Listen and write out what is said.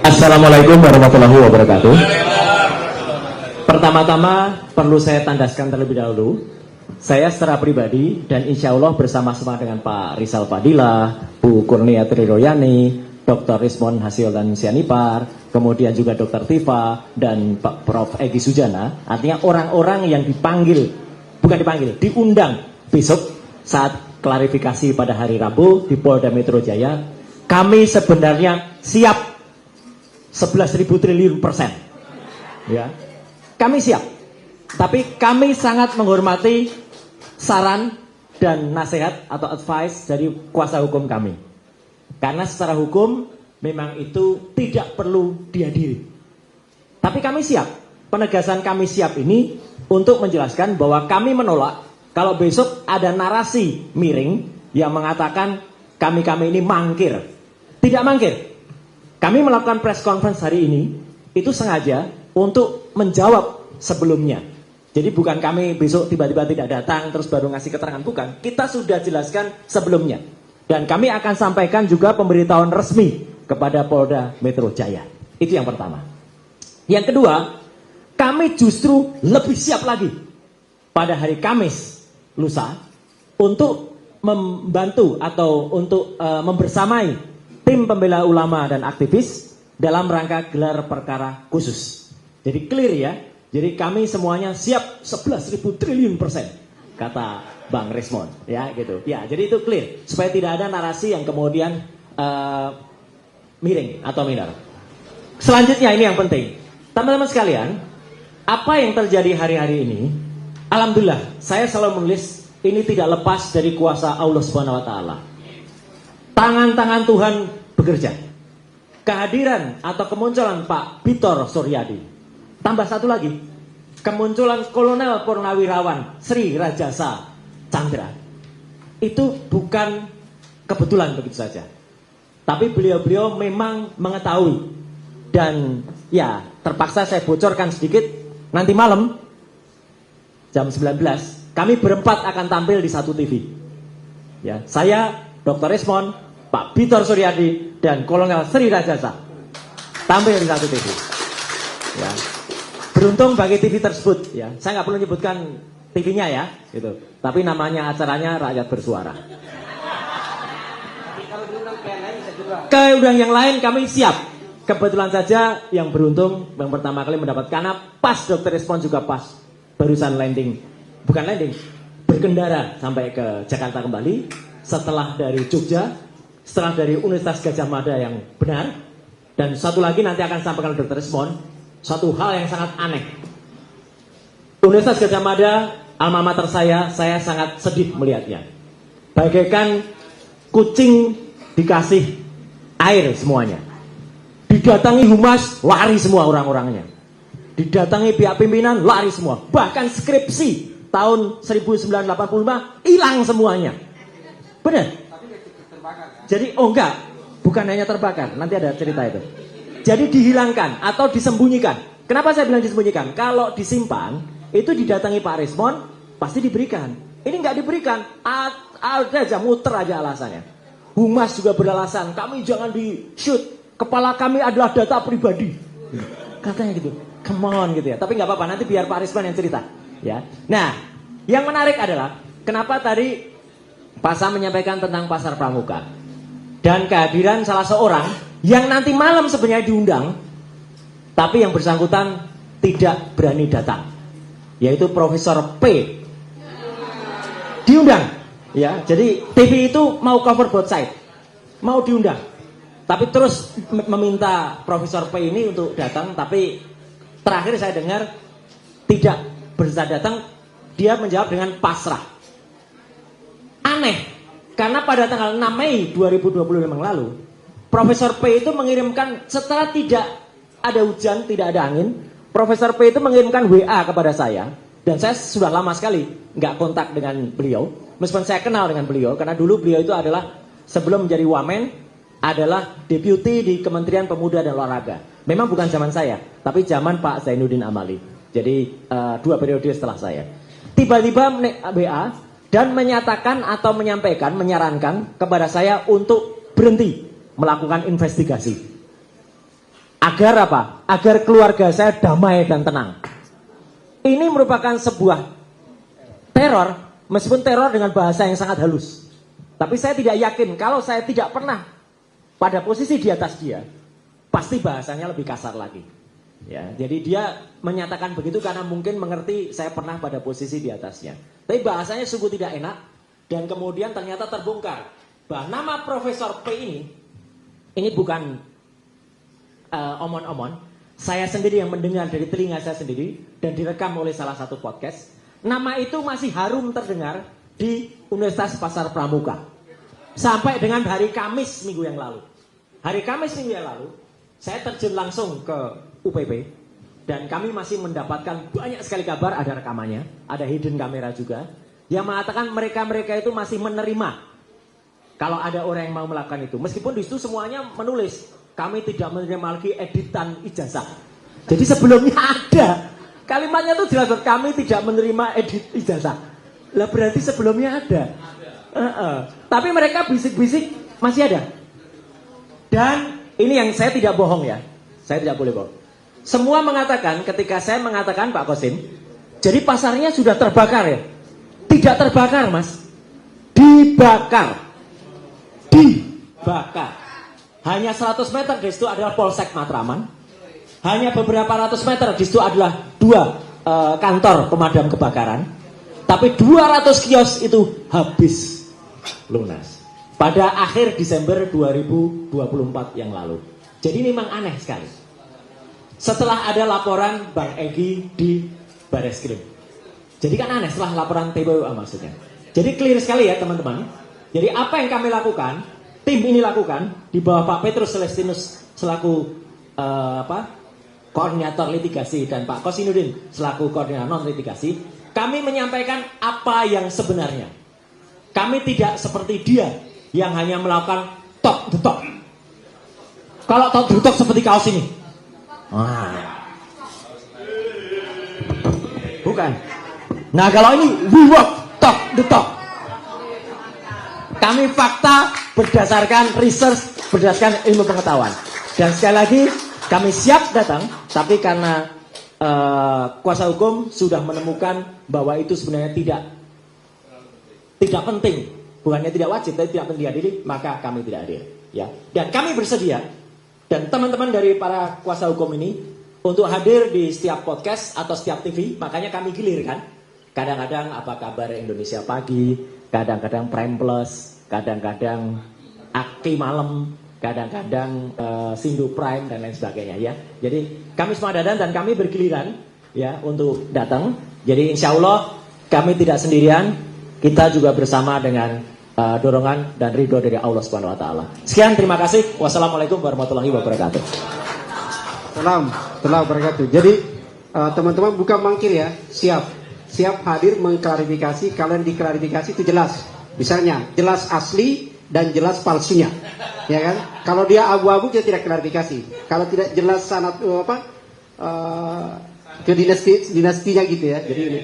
Assalamualaikum warahmatullahi wabarakatuh. Pertama-tama perlu saya tandaskan terlebih dahulu, saya secara pribadi dan insya Allah bersama-sama dengan Pak Rizal Fadilah, Bu Kurnia Triroyani, Dr. Rismon Hasil dan Sianipar, kemudian juga Dr. Tifa dan Pak Prof. Egy Sujana, artinya orang-orang yang diundang besok saat klarifikasi pada hari Rabu di Polda Metro Jaya. Kami sebenarnya siap 11.000 triliun %. Ya. Kami siap. Tapi kami sangat menghormati saran dan nasihat atau advice dari kuasa hukum kami. Karena secara hukum memang itu tidak perlu dihadiri. Tapi kami siap. Penegasan kami siap ini untuk menjelaskan bahwa kami menolak kalau besok ada narasi miring yang mengatakan kami ini mangkir. Tidak mangkir. Kami melakukan press conference hari ini itu sengaja untuk menjawab sebelumnya. Jadi bukan kami besok tiba-tiba tidak datang terus baru ngasih keterangan, bukan. Kita sudah jelaskan sebelumnya. Dan kami akan sampaikan juga pemberitahuan resmi kepada Polda Metro Jaya. Itu yang pertama. Yang kedua, kami justru lebih siap lagi pada hari Kamis lusa untuk membantu atau untuk membersamai tim pembela ulama dan aktivis dalam rangka gelar perkara khusus. Jadi clear ya. Jadi kami semuanya siap 11.000 triliun %, kata Bang Rismon, ya gitu. Ya, jadi itu clear supaya tidak ada narasi yang kemudian miring atau minar. Selanjutnya ini yang penting, teman-teman sekalian, apa yang terjadi hari-hari ini? Alhamdulillah, saya selalu menulis ini tidak lepas dari kuasa Allah Subhanahu Wa Taala. Tangan-tangan Tuhan bekerja. Kehadiran atau kemunculan Pak Bitor Suryadi. Tambah satu lagi, kemunculan Kolonel Purnawirawan Sri Rajasa Chandra. Itu bukan kebetulan begitu saja. Tapi beliau-beliau memang mengetahui. Dan ya terpaksa saya bocorkan sedikit. Nanti malam jam 19 kami berempat akan tampil di satu TV. Ya, saya, Dr. Rismon, Pak Bitor Suryadi, dan Kolonel Sri Rajasa tampil di satu TV. Ya. Beruntung bagi TV tersebut, ya. Saya nggak perlu menyebutkan TV-nya ya, gitu. Tapi namanya acaranya Rakyat Bersuara. Ke undang yang lain kami siap. Kebetulan saja yang beruntung yang pertama kali mendapat karena pas Dr. Rismon juga pas barusan berkendara sampai ke Jakarta kembali setelah dari Jogja, setelah dari Universitas Gadjah Mada yang benar, dan satu lagi nanti akan sampaikan Dr. Rismon, satu hal yang sangat aneh. Universitas Gadjah Mada, alma mater saya sangat sedih melihatnya. Bagaikan kucing dikasih air semuanya. Didatangi humas, lari semua orang-orangnya. Didatangi pihak pimpinan, lari semua. Bahkan skripsi tahun 1985 hilang semuanya. Benar? Jadi enggak, bukan hanya terbakar, nanti ada cerita itu. Jadi dihilangkan atau disembunyikan. Kenapa saya bilang disembunyikan? Kalau disimpan, itu didatangi Pak Rismon, pasti diberikan. Ini enggak diberikan, ada aja, muter aja alasannya. Humas juga beralasan, kami jangan di-shoot, kepala kami adalah data pribadi. Katanya gitu, come on gitu ya. Tapi enggak apa-apa, nanti biar Pak Rismon yang cerita. Ya. Nah, yang menarik adalah, kenapa tadi Pak Sam menyampaikan tentang pasar pramuka dan kehadiran salah seorang yang nanti malam sebenarnya diundang, tapi yang bersangkutan tidak berani datang, yaitu Profesor P. Diundang, ya. Jadi TV itu mau cover both side, mau diundang, tapi terus meminta Profesor P ini untuk datang, tapi terakhir saya dengar tidak bisa datang, dia menjawab dengan pasrah. Aneh, karena pada tanggal 6 Mei 2020 yang lalu, Profesor P itu mengirimkan, setelah tidak ada hujan, tidak ada angin, Profesor P itu mengirimkan WA kepada saya, dan saya sudah lama sekali nggak kontak dengan beliau, meskipun saya kenal dengan beliau, karena dulu beliau itu adalah, sebelum menjadi Wamen, adalah deputi di Kementerian Pemuda dan Olahraga. Memang bukan zaman saya, tapi zaman Pak Zainuddin Amali. Jadi 2 periode setelah saya. Tiba-tiba WA dan menyatakan atau menyampaikan, menyarankan kepada saya untuk berhenti melakukan investigasi. Agar apa? Agar keluarga saya damai dan tenang. Ini merupakan sebuah teror, meskipun teror dengan bahasa yang sangat halus. Tapi saya tidak yakin kalau saya tidak pernah pada posisi di atas dia, pasti bahasanya lebih kasar lagi. Ya, jadi dia menyatakan begitu karena mungkin mengerti saya pernah pada posisi di atasnya. Tapi bahasanya sungguh tidak enak, dan kemudian ternyata terbongkar bahwa nama Profesor P ini bukan omon-omon. Saya sendiri yang mendengar dari telinga saya sendiri dan direkam oleh salah satu podcast. Nama itu masih harum terdengar di Universitas Pasar Pramuka sampai dengan hari Kamis minggu yang lalu. Hari Kamis minggu yang lalu saya terjun langsung ke UPP dan kami masih mendapatkan banyak sekali kabar, ada rekamannya, ada hidden kamera juga yang mengatakan mereka-mereka itu masih menerima kalau ada orang yang mau melakukan itu. Meskipun di situ semuanya menulis kami tidak menerima lagi editan ijazah. Jadi sebelumnya ada kalimatnya itu jelas, kami tidak menerima edit ijazah. Lah berarti sebelumnya ada. Tapi mereka bisik-bisik masih ada. Dan ini yang saya tidak bohong ya. Saya tidak boleh bohong. Semua mengatakan ketika saya mengatakan Pak Kosim, jadi pasarnya sudah terbakar ya? Tidak terbakar Mas. Dibakar. Hanya 100 meter di situ adalah Polsek Matraman. Hanya beberapa ratus meter di situ adalah 2 kantor pemadam kebakaran. Tapi 200 kios itu habis lunas pada akhir Desember 2024 yang lalu. Jadi memang aneh sekali. Setelah ada laporan Bang Egy di Bareskrim. Jadi kan aneh setelah laporan TPWA maksudnya. Jadi clear sekali ya teman-teman. Jadi apa yang kami lakukan, tim ini lakukan di bawah Pak Petrus Celestinus selaku koordinator litigasi dan Pak Kosinudin selaku koordinator non litigasi, kami menyampaikan apa yang sebenarnya. Kami tidak seperti dia yang hanya melakukan talk the talk. Kalau talk the talk seperti kaos ini. Bukan. Nah kalau ini we work talk the talk. Kami fakta berdasarkan research, berdasarkan ilmu pengetahuan. Dan sekali lagi kami siap datang, tapi karena kuasa hukum sudah menemukan bahwa itu sebenarnya tidak penting, bukannya tidak wajib, tapi tidak penting dihadiri, maka kami tidak hadir. Ya. Dan kami bersedia, dan teman-teman dari para kuasa hukum ini untuk hadir di setiap podcast atau setiap TV, makanya kami gilirkan. Kadang-kadang apa kabar Indonesia Pagi, kadang-kadang Prime Plus, kadang-kadang Akti Malam, kadang-kadang Sindu Prime dan lain sebagainya ya. Jadi kami semua datang dan kami bergiliran ya untuk datang. Jadi insya Allah kami tidak sendirian, kita juga bersama dengan dorongan dan ridho dari Allah Subhanahu Wa Taala. Sekian, terima kasih. Wassalamualaikum warahmatullahi wabarakatuh. Warahmatullahi wabarakatuh. Jadi teman-teman bukan mangkir ya, siap hadir mengklarifikasi. Kalian diklarifikasi itu jelas. Misalnya jelas asli dan jelas palsunya, ya kan? Kalau dia abu-abu dia tidak klarifikasi. Kalau tidak jelas sanad ke dinastinya gitu ya. Jadi ini.